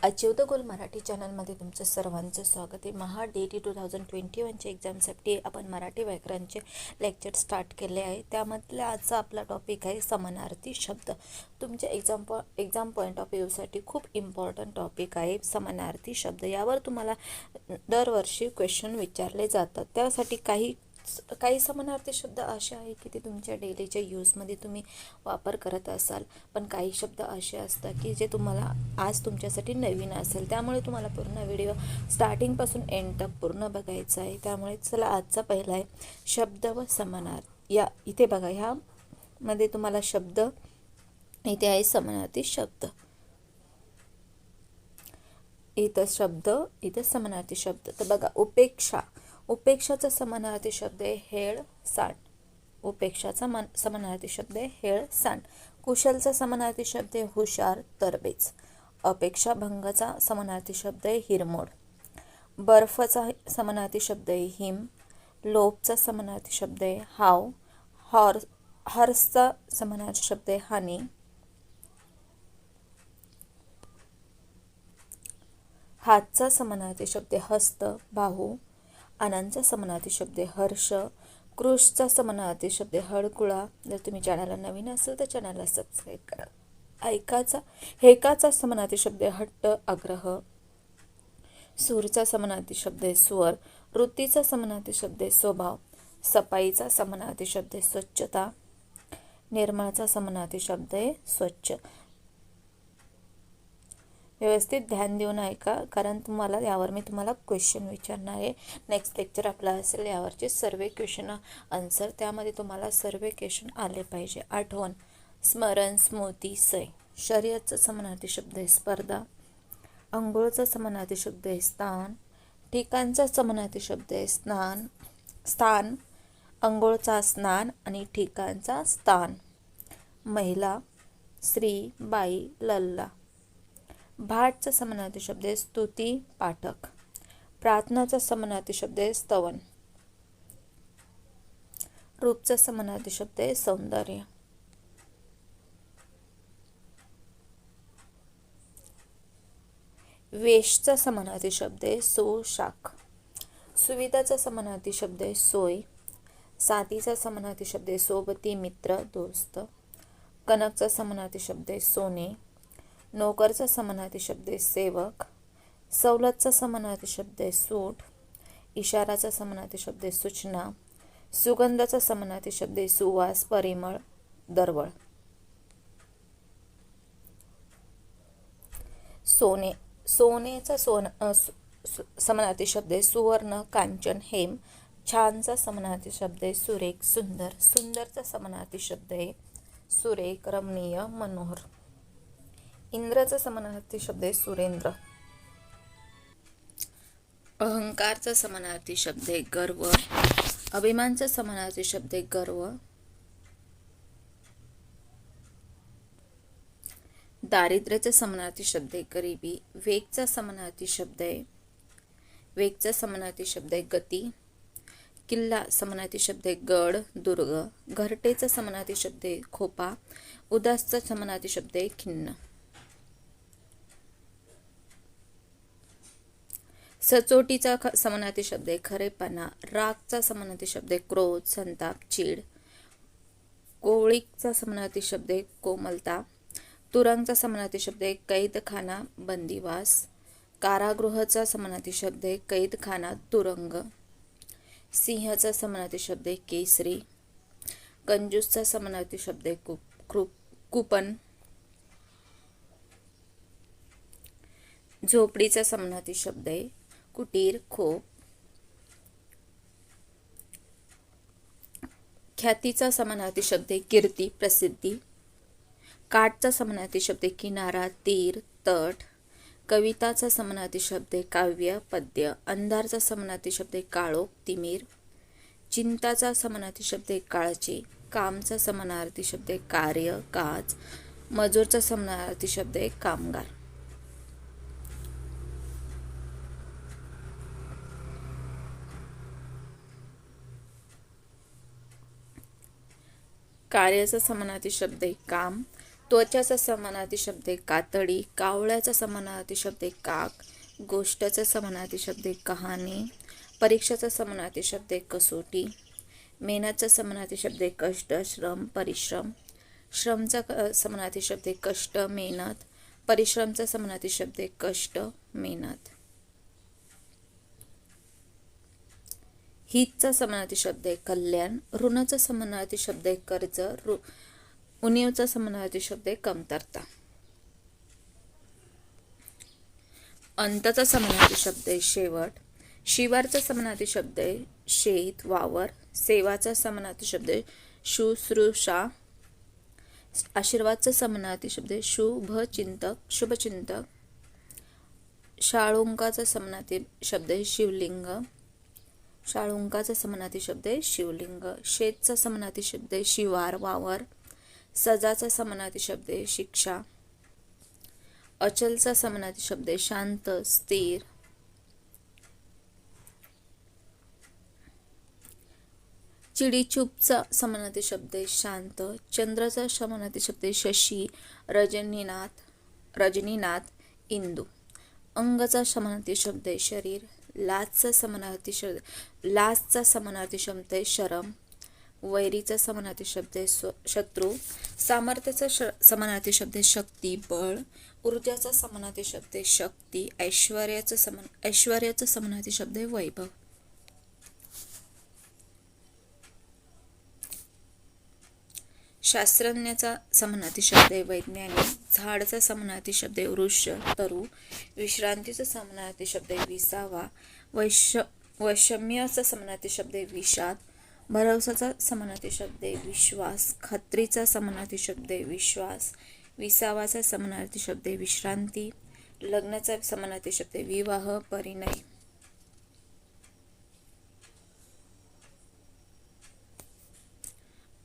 Achieve the goal Marathi चॅनलमध्ये तुमचं सर्वांचं स्वागत आहे। महा DT 2021च्या एक्झामसाठी आपण मराठी व्याकरणचे लेक्चर स्टार्ट केले आहे। त्यामधला आजचा आपला टॉपिक आहे समानार्थी शब्द। तुमच्या एक्झाम पॉईंट ऑफ व्ह्यूसाठी खूप इम्पॉर्टंट टॉपिक आहे समानार्थी शब्द। यावर तुम्हाला दरवर्षी क्वेश्चन विचारले जातात। त्यासाठी काही समानार्थी शब्द असे आहे की ते तुमच्या डेलीच्या यूजमध्ये तुम्ही वापर करत असाल, पण काही शब्द असे असतात की जे तुम्हाला आज तुमच्यासाठी नवीन असेल। त्यामुळे तुम्हाला पूर्ण व्हिडिओ स्टार्टिंगपासून एंड तक पूर्ण बघायचा आहे। त्यामुळे चला आजचा पहिला आहे शब्द व समानार्थी। या इथे बघा, ह्यामध्ये तुम्हाला शब्द, इथे आहे समानार्थी शब्द, इथं शब्द, इथं समानार्थी शब्द। तर बघा, उपेक्षा, उपेक्षाचा समानार्थी शब्द आहे हेळ सांड। उपेक्षाचा समानार्थी शब्द आहे हेळ सांड। कुशलचा समानार्थी शब्द आहे हुशार तरबेज। अपेक्षा भंगाचा समानार्थी शब्द आहे हिरमोड। बर्फचा समानार्थी शब्द आहे हिम। लोभचा समानार्थी शब्द आहे हाव। हॉर्सचा समानार्थी शब्द आहे हानी। हातचा समानार्थी शब्द आहे हस्त बाहू। आनंदचा समानार्थी शब्द आहे हर्ष। कृशचा समानार्थी शब्द आहे हळकुळा। जर तुम्ही चॅनलला नवीन असेल तर चॅनलला सबस्क्राईब करा। हेकाचा समानार्थी शब्द आहे हट्ट आग्रह। सूरचा समानार्थी शब्द आहे स्वर। वृत्तीचा समानार्थी शब्द आहे स्वभाव। सफाईचा समानार्थी शब्द आहे स्वच्छता। निर्मळचा समानार्थी शब्द आहे स्वच्छ। व्यवस्थित ध्यान देऊन ऐका, कारण यावर मी तुम्हाला क्वेश्चन विचारणार आहे। नेक्स्ट लेक्चर आपला असेल यावरचे सर्व क्वेश्चन आन्सर। त्यामध्ये तुम्हाला सर्व क्वेश्चन आले पाहिजे। आठवण, स्मरण, स्मृती, सय। शर्यतचा समानार्थी शब्द आहे स्पर्धा। अंघोळचा समानार्थी शब्द आहे स्थान। ठिकाणचा समानार्थी शब्द आहे स्थान। अंघोळचा स्नान आणि ठिकाणचा स्थान। महिला, स्त्री, बाई, लल्ला। भाटचा समानार्थी शब्द आहे स्तुती पाठक। प्रार्थनाचा समानार्थी शब्द आहे स्तवन। रूपचा समानार्थी शब्द आहे सौंदर्य। वेशचा समानार्थी शब्द आहे सोशाख। सुविधाचा समानार्थी शब्द आहे सोय। साथीचा समानार्थी शब्द आहे सोबती मित्र दोस्त। कनकचा समानार्थी शब्द आहे सोने। नोकरचा समानार्थी शब्द आहे सेवक। सवलतचा समानार्थी शब्द आहे सूट। इशाराचा समानार्थी शब्द आहे सूचना। सुगंधाचा समानार्थी शब्द आहे सुवास परिमळ दरवळ। सोनेचा समानार्थी शब्द आहे सुवर्ण कांचन हेम। छानचा समानार्थी शब्द आहे सुरेख सुंदर। सुंदरचा समानार्थी शब्द आहे सुरेख रमणीय मनोहर। इंद्राचा समानार्थी शब्द आहे सुरेंद्र। अहंकारचा समानार्थी शब्द आहे गर्व। अभिमानचा समानार्थी शब्द आहे गर्व। दारिद्र्याचा समानार्थी शब्द आहे गरिबी। वेगचा समानार्थी शब्द आहे गती। किल्ला समानार्थी शब्द आहे गड दुर्ग। घरटेचा समानार्थी शब्द आहे खोपा। उदासचा समानार्थी शब्द आहे खिन्न। सचोटीचा समानार्थी शब्द आहे खरेपणा। रागचा समानार्थी शब्द आहे क्रोध संताप चीड। कोळीकचा समानार्थी शब्द आहे कोमलता। तुरंगचा समानार्थी शब्द आहे कैदखाना बंदिवास। कारागृहाचा समानार्थी शब्द आहे कैदखाना तुरुंग। सिंहाचा समानार्थी शब्द आहे केसरी। कंजूसचा समानार्थी शब्द आहे कुपन। झोपडीचा समानार्थी शब्द आहे कुटीर खोप। ख्यातीचा समानार्थी शब्द आहे कीर्ती प्रसिद्धी। काठचा समानार्थी शब्द आहे किनारा तीर तट। कविताचा समानार्थी शब्द आहे काव्य पद्य। अंधारचा समानार्थी शब्द आहे काळोख तिमीर। चिंताचा समानार्थी शब्द आहे काळजी। कामचा समानार्थी शब्द आहे कार्य काज। मजूरचा समानार्थी शब्द आहे कामगार। कार्याचा समानार्थी शब्द आहे काम। त्वचाचा समानार्थी शब्द आहे कातडी, कावळ्याचा समानार्थी शब्द आहे काक, गोष्टचा समानार्थी शब्द आहे कहाणी, परीक्षेचा समानार्थी शब्द आहे कसोटी, मेहनतचा समानार्थी शब्द आहे कष्ट, श्रम, परिश्रम, श्रमचा समानार्थी शब्द आहे कष्ट, मेहनत, परिश्रमचा समानार्थी शब्द आहे कष्ट, मेहनत. हितचा समानार्थी शब्द आहे कल्याण, ऋणाचा समानार्थी शब्द आहे कर्ज, उणीवचा समानार्थी शब्द आहे कमतरता. अंतचा समानार्थी शब्द आहे शेवट, शिवारचा समानार्थी शब्द आहे शेत, वावर, सेवाचा समानार्थी शब्द आहे शुश्रूषा, आशीर्वादचा समानार्थी शब्द आहे शुभचिंतक, शुभचिंतक, शाळुंकाचा समानार्थी शब्द आहे शिवलिंग, शाळुंकाचा समानार्थी शब्द आहे शिवलिंग, शेतचा समानार्थी शब्द आहे शिवार, वावर, सजाचा समानार्थी शब्द आहे शिक्षा, अचलचा समानार्थी शब्द आहे शांत, स्थिर, चिडीचूपचा समानार्थी शब्द आहे शांत, चंद्राचा समानार्थी शब्द आहे शशी, रजनीनाथ, इंदू, अंगचा समानार्थी शब्द आहे शरीर, लाजचा समानार्थी शब्द आहे शरम, वैरीचा समानार्थी शब्द आहे शत्रू, सामर्थ्याचा समानार्थी शब्द आहे शक्ती, बळ, ऊर्जाचा समानार्थी शब्द आहे शक्ती, ऐश्वर्याचा समानार्थी शब्द आहे वैभव. शास्त्रज्ञाचा समानार्थी शब्द आहे वैज्ञानिक, झाडचा समानार्थी शब्द आहे वृक्ष, तरु, विश्रांतीचा समानार्थी शब्द आहे विसावा, वैषम्याचा समानार्थी शब्द आहे विषाद, भरवसाचा समानार्थी शब्द आहे विश्वास, खात्रीचा समानार्थी शब्द आहे विश्वास, विसावाचा समानार्थी शब्द आहे विश्रांती, लग्नाचा समानार्थी शब्द आहे विवाह, परिणय.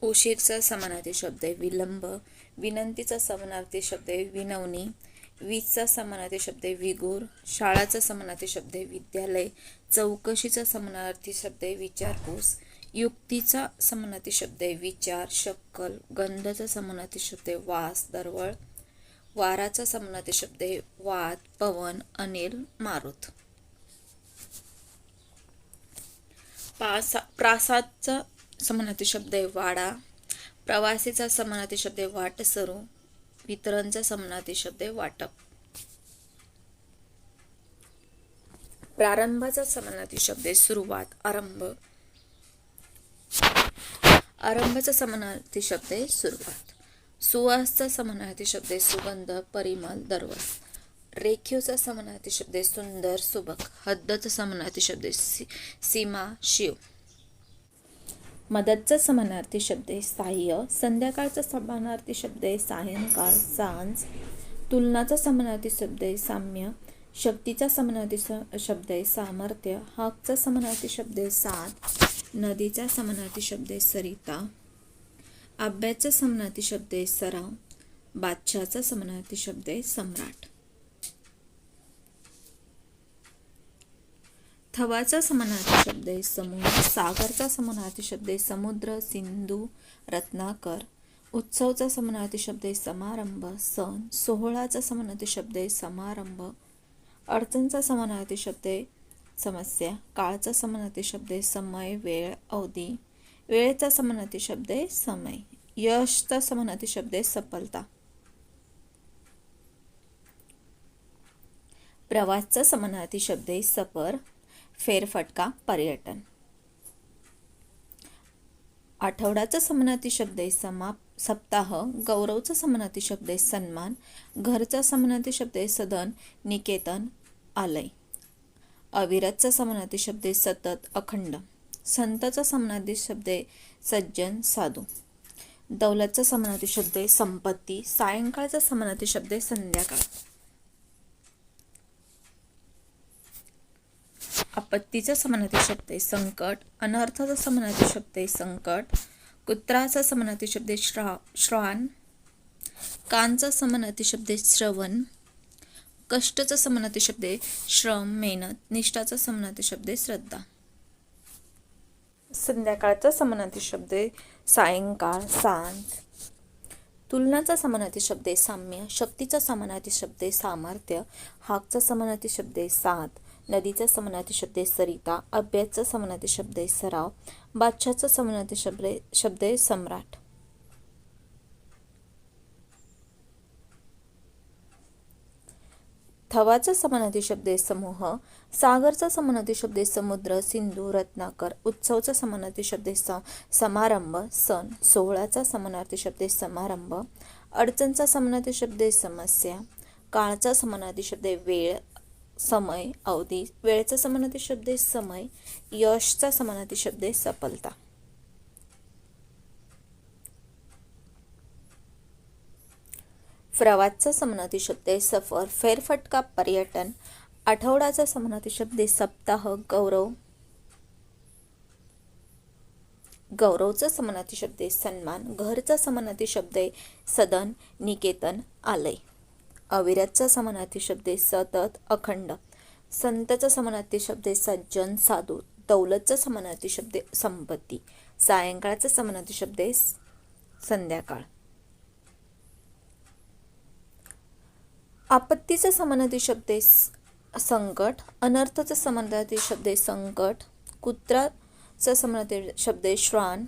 उशीरचा समानार्थी शब्द आहे विलंब, विनंतीचा समानार्थी शब्द आहे विनवणी, वीजचा समानार्थी शब्द आहे विगुर, शाळाचा समानार्थी शब्द आहे विद्यालय, चौकशीचा समानार्थी शब्द आहे विचारपूस, युक्तीचा समानार्थी शब्द आहे विचार, शक्कल, गंधाचा समानार्थी शब्द आहे वास, दरवळ, वाराचा समानार्थी शब्द आहे वात, पवन, अनिल, मारुत. प्रासादचा समानार्थी शब्द आहे वाडा, प्रवासीचा समानार्थी शब्द आहे वाटसरू, वितरणचा समानार्थी शब्द आहे वाटप. प्रारंभाचा समानार्थी शब्द आहे सुरुवात, आरंभ, आरंभाचा समानार्थी शब्द आहे सुरुवात. सुवासचा समानार्थी शब्द आहे सुगंध, परिमल, दरवळ. रेखीवचा समानार्थी शब्द आहे सुंदर, सुबक. हद्दचा समानार्थी शब्द आहे सीमा, शिव. मदतचा समानार्थी शब्द आहे साह्य, संध्याकाळचा समानार्थी शब्द आहे सायंकाळ, सांज. तुलनाचा समानार्थी शब्द आहे साम्य, शक्तीचा समानार्थी शब्द आहे सामर्थ्य, हाकचा समानार्थी शब्द आहे साथ, नदीचा समानार्थी शब्द आहे सरिता, आंब्याचा समानार्थी शब्द आहे सराव, बादशहाचा समानार्थी शब्द आहे सम्राट. थवाचा समानार्थी शब्द आहे समुद्र, सागरचा समानार्थी शब्द आहे समुद्र, सिंधू, रत्नाकर. उत्सवचा समानार्थी शब्द आहे समारंभ, सण. सोहळाचा समानार्थी शब्द आहे समारंभ. अडचणचा समानार्थी शब्द आहे समस्या. काळचा समानार्थी शब्द आहे समय, वेळ, अवधी. वेळेचा समानार्थी शब्द आहे समय. यशचा समानार्थी शब्द आहे सफलता. प्रवासचा समानार्थी शब्द आहे सफर, फेरफटका, पर्यटन. आठवड्याचा समानार्थी शब्द आहे सप्ताह. गौरवचा समानार्थी शब्द आहे सन्मान. घरचा समानार्थी शब्द आहे सदन, निकेतन, आलय. अविरतचा समानार्थी शब्द आहे सतत, अखंड. संतचा समानार्थी शब्द आहे सज्जन, साधू. दौलतचा समानार्थी शब्द आहे संपत्ती. सायंकाळचा समानार्थी शब्द आहे संध्याकाळ. आपत्तीचा समानार्थी शब्द आहे संकट. अनर्थाचा समानार्थी शब्द आहे संकट. कुत्राचा समानार्थी शब्द आहे श्वान. कानचा समानार्थी शब्द आहे श्रवण. कष्टचा समानार्थी शब्द आहे श्रम, मेहनत. निष्ठाचा समानार्थी शब्द आहे श्रद्धा. संध्याकाळचा समानार्थी शब्द आहे सायंकाळ, सांज. तुलनाचा समानार्थी शब्द आहे साम्य, शक्तीचा समानार्थी शब्द आहे सामर्थ्य, हाकचा समानार्थी शब्द आहे साथ, नदीचा समानार्थी शब्द आहे सरिता, अभ्यासचा समानार्थी शब्द आहे सराव, बादशाहचा समानार्थी शब्द आहे सम्राट. थवाचा समानार्थी शब्द आहे समूह, सागरचा समानार्थी शब्द आहे समुद्र, सिंधू, रत्नाकर, उत्सवचा समानार्थी शब्द आहे समारंभ, सण, सोहळ्याचा समानार्थी शब्द आहे समारंभ, अडचणचा समानार्थी शब्द आहे समस्या, काळचा समानार्थी शब्द आहे वेळ, समय, अवधी, वेळेचा समानार्थी शब्द आहे समय, यशचा समानार्थी शब्द आहे सफलता. प्रवासचा समानार्थी शब्द आहे सफर, फेरफटका, पर्यटन, आठवड्याचा समानार्थी शब्द आहे सप्ताह, गौरव, गौरवचा समानार्थी शब्द आहे सन्मान, घरचा समानार्थी शब्द आहे सदन, निकेतन, आलय, अविरतचा समानार्थी शब्द आहे सतत, अखंड, संतचा समानार्थी शब्द आहे सज्जन, साधू, दौलतचा समानार्थी शब्द आहे संपत्ती, सायंकाळचा समानार्थी शब्द आहे संध्याकाळ. आपत्तीचा समानार्थी शब्द आहे संकट, अनर्थाचा समानार्थी शब्द आहे संकट, कुत्राचा समानार्थी शब्द आहे श्वान,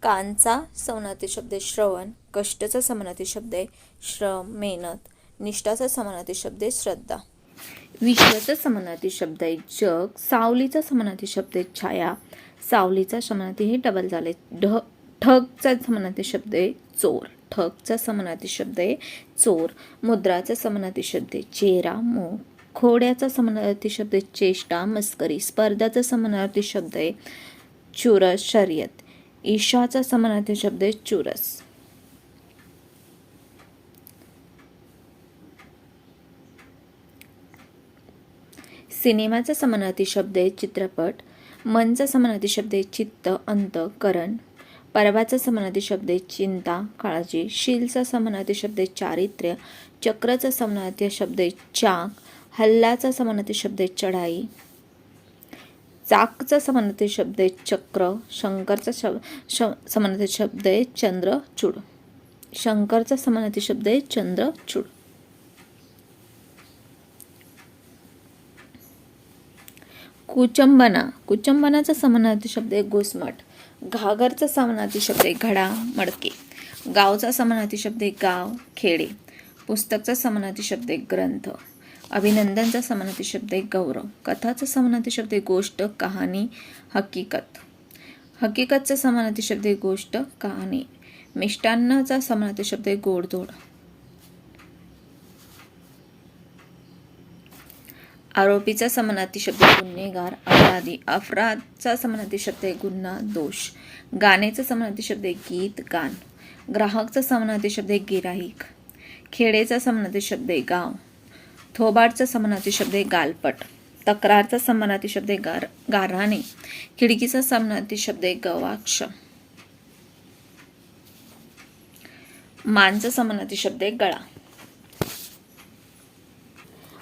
कानचा समानार्थी शब्द आहे श्रवण, कष्टाचा समानार्थी शब्द आहे श्रम, मेहनत, निष्ठाचा समानार्थी शब्द आहे श्रद्धा. विश्वाचा समानार्थी शब्द आहे जग, सावलीचा समानार्थी शब्द आहे छाया, सावलीचा समानार्थी हे डबल झाले, ठगचा समानार्थी शब्द आहे चोर, ठगचा समानार्थी शब्द आहे चोर, मुद्राचा समानार्थी शब्द आहे चेहरा, मोह, खोड्याचा समानार्थी शब्द आहे चेष्टा, मस्करी, स्पर्धाचा समानार्थी शब्द आहे चुरस, शर्यत, ईशाचा समानार्थी शब्द आहे चुरस. सिनेमाचा समानार्थी शब्द आहे चित्रपट, मनचा समानार्थी शब्द आहे चित्त, अंतःकरण, परवाचा समानार्थी शब्द आहे चिंता, काळजी, शीलचा समानार्थी शब्द आहे चारित्र्य, चक्रचा समानार्थी शब्द आहे चाक, हल्लाचा समानार्थी शब्द आहे चढाई, चाकचा समानार्थी शब्द आहे चक्र, शंकरचा समानार्थी शब्द आहे चंद्रचूड, शंकरचा समानार्थी शब्द आहे चंद्रचूड. कुचंबना, कुचंबनाचा समानार्थी शब्द आहे घुसमट, घागरचा समानार्थी शब्द आहे घडा, मडके, गावचा समानार्थी शब्द आहे गाव, खेडे, पुस्तकचा समानार्थी शब्द आहे ग्रंथ, अभिनंदनचा समानार्थी शब्द आहे गौरव, कथाचा समानार्थी शब्द आहे गोष्ट, कहाणी, हकीकत, हकीकतचा समानार्थी शब्द आहे गोष्ट, कहाणी, मिष्टान्नाचा समानार्थी शब्द आहे गोडधोड, आरोपीचा समानार्थी शब्द गुन्हेगार, अपराधी, अपराधचा समानार्थी शब्द आहे गुन्हा, दोष, गाण्याचा समानार्थी शब्द आहे गीत, गान, ग्राहकचा समानार्थी शब्द आहे गिराहिक, खेडेचा समानार्थी शब्द आहे गाव, थोबाडचा समानार्थी शब्द आहे गालपट, तक्रारचा समानार्थी शब्द आहे गाऱ्हाणे, खिडकीचा समानार्थी शब्द आहे गवाक्ष, मानचा समानार्थी शब्द आहे गळा.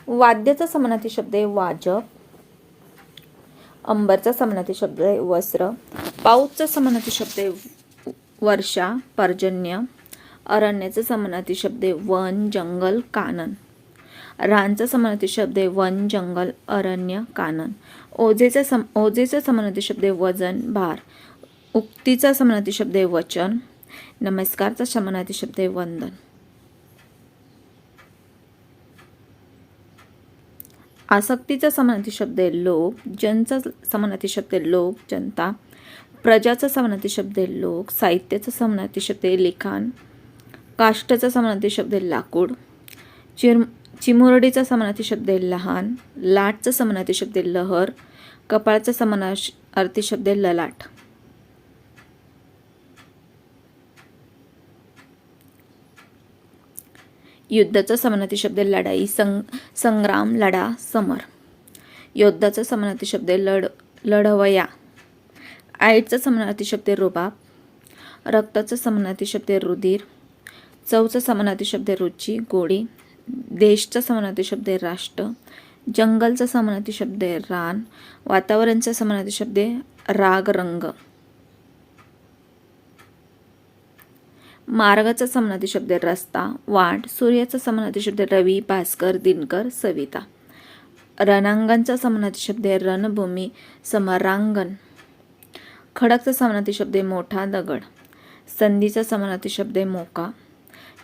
वाद्याचा समानार्थी शब्द आहे वाजव, अंबरचा समानार्थी शब्द आहे वस्त्र, पाऊसचा समानार्थी शब्द आहे वर्षा, पर्जन्य, अरण्याचा समानार्थी शब्द आहे वन, जंगल, कानन, रानचा समानार्थी शब्द आहे वन, जंगल, अरण्य, कानन, ओझेचा समानार्थी शब्द आहे वजन, भार, उक्तीचा समानार्थी शब्द आहे वचन, नमस्कारचा समानार्थी शब्द आहे वंदन. आसक्तीचा समानार्थी शब्द आहे लोक, जनचा समानार्थी शब्द आहे लोक, जनता, प्रजाचा समानार्थी शब्द आहे लोक, साहित्याचा समानार्थी शब्द आहे लिखाण, काष्टाचा समानार्थी शब्द आहे लाकूड, चिमुरडीचा समानार्थी शब्द आहे लहान, लाटचा समानार्थी शब्द आहे लहर, कपाळाचा समानार्थी शब्द आहे ललाट. युद्धाचा समानार्थी शब्द आहे लढाई, संग्राम, लढा, समर, योद्धाचा समानार्थी शब्द आहे लढवया, आईटचा समानार्थी शब्द आहे रुबाब, रक्ताचा समानार्थी शब्द आहे रुधिर, चवचा समानार्थी शब्द आहे रुची, गोडी, देशचा समानार्थी शब्द आहे राष्ट्र, जंगलचा समानार्थी शब्द आहे रान, वातावरणचा समानार्थी शब्द आहे राग, रंग, मार्गाचा समानार्थी शब्द आहे रस्ता, वाट. सूर्याचा समानार्थी शब्द आहे रवी, भास्कर, दिनकर, सविता. रणांगणचा समानार्थी शब्द आहे रणभूमी, समरांगण. खडकचा समानार्थी शब्द आहे मोठा, दगड. संधीचा समानार्थी शब्द आहे मोका.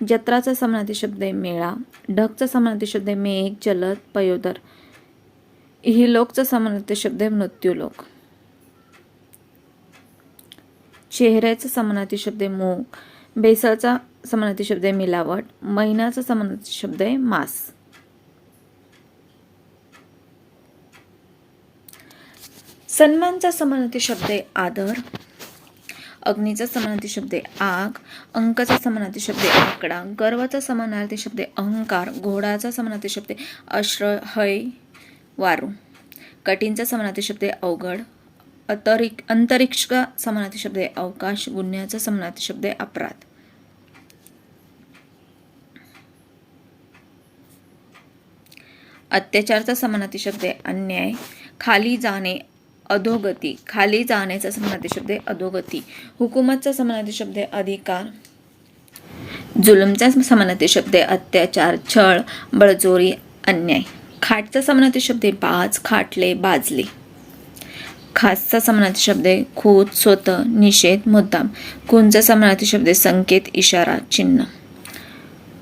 जत्राचा समानार्थी शब्द आहे मेळा. ढगचा समानार्थी शब्द आहे मेघ, जलद, पयोदर. इहलोकचा समानार्थी शब्द आहे मृत्यूलोक. चेहऱ्याचा समानार्थी शब्द आहे मूग. बेसळचा समानार्थी शब्द आहे मिलावट. महिन्याचा समानार्थी शब्द आहे मास. सन्मानचा समानार्थी शब्द आहे आदर. अग्नीचा समानार्थी शब्द आहे आग. अंकाचा समानार्थी शब्द आहे आकडा. गर्वाचा समानार्थी शब्द आहे अहंकार. घोडाचा समानार्थी शब्द आहे अश्र, हय, वारू. कठीणचा समानार्थी शब्द आहे अवघड. अंतरिक्षचा समानार्थी शब्द आहे अवकाश. गुन्ह्याचा समानार्थी शब्द आहे अपराध. अत्याचारचा समानार्थी शब्द आहे अन्याय. खाली जाणे, अधोगती. खाली जाण्याचा समानार्थी शब्द आहे अधोगती. हुकूमतचा समानार्थी शब्द आहे अधिकार. जुलमचा समानार्थी शब्द आहे अत्याचार, छळ, बळजोरी, अन्याय. खाटचा समानार्थी शब्द आहे बाज, खाटले, बाजले. खासचा समानार्थी शब्द आहे खुद, स्वतः, निषेध, मुद्दाम. खूनचा समानार्थी शब्द आहे संकेत, इशारा, चिन्ह.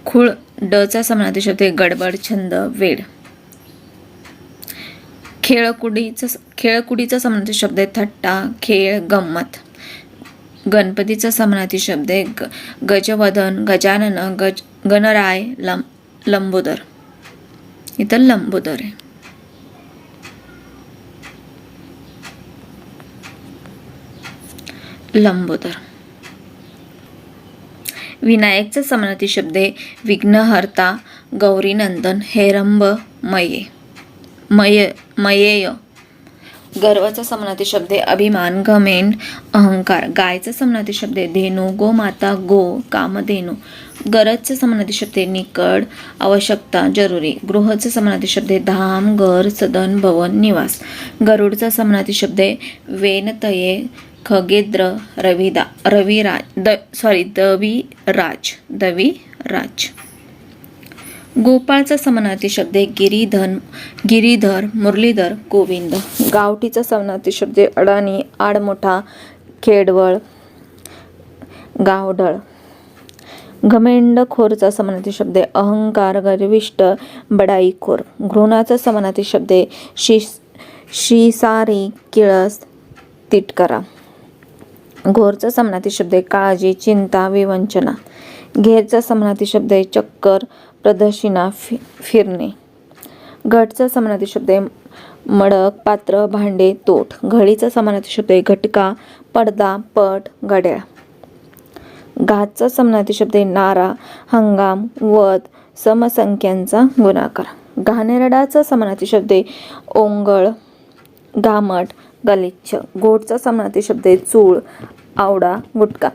खूळ डचा समानार्थी शब्द आहे गडबड, छंद, वेड. खेळकुडीचा समानार्थी शब्द आहे थट्टा, खेळ, गंमत. गणपतीचा समानार्थी शब्द आहे गजवदन, गजानन, गणराय, लंबोदर. इथं लंबोदर आहे. लंबोदर. विनायकचा समानार्थी शब्द आहे विघ्नहर्ता, गौरीनंदन, हेरंब, मयेय. गर्वाचा समानार्थी शब्द आहे अभिमान, घमेंड, अहंकार. गायचा समानार्थी शब्द आहे धेनू, गोमाता, गो, कामधेनू. गरजचा समानार्थी शब्द आहे निकड, आवश्यकता, जरुरी. गृहचा समानार्थी शब्द आहे धाम, घर, सदन, भवन, निवास. गरुडचा समानार्थी शब्द आहे वेनतये, खगेद्र, दविराज. गोपाळचा समानार्थी शब्द आहे गिरीधर, मुरलीधर, गोविंद. गावठीचा समानार्थी शब्द आहे अडाणी, आडमोठा, खेडवळ, गावढळ. घमेंडखोरचा समानार्थी शब्द आहे अहंकार, गर्विष्ठ, बडाईखोर. घृणाचा समानार्थी शब्द आहे शिसारी, किळस, तिटकरा. घोरचा समानार्थी शब्द आहे काळजी, चिंता, विवंचना. घेरचा समानार्थी शब्द आहे चक्कर, प्रदक्षिणा, फिरणे. घटचा समानार्थी शब्द आहे मडक, पात्र, भांडे, तोट. घडीचा समानार्थी शब्द आहे घटका, पडदा, पट, घड्याळ. घातचा समानार्थी शब्द आहे नारा, हंगाम, वध, समसंख्यांचा गुणाकार. घाणेरडाचा समानार्थी शब्द आहे ओंगळ, घामट, गलिच्छ. गोडचा समानार्थी शब्द आहे चूळ, आवडा, गुटखा.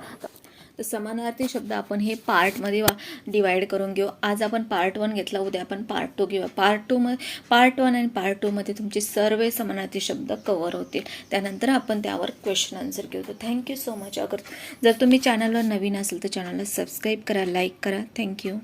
तर समानार्थी शब्द आपण हे पार्टमध्ये डिवाइड करून घेऊ. आज आपण पार्ट 1 घेतला, उद्या आपण पार्ट 2 घेऊ. पार्ट 1 आणि पार्ट 2मध्ये तुमचे सर्व समानार्थी शब्द कव्हर होतील. त्यानंतर आपण त्यावर क्वेश्चन आन्सर घेऊ. तर थँक्यू सो मच. जर तुम्ही चॅनलवर नवीन असेल तर चॅनलला सबस्क्राईब करा, लाईक करा. थँक्यू.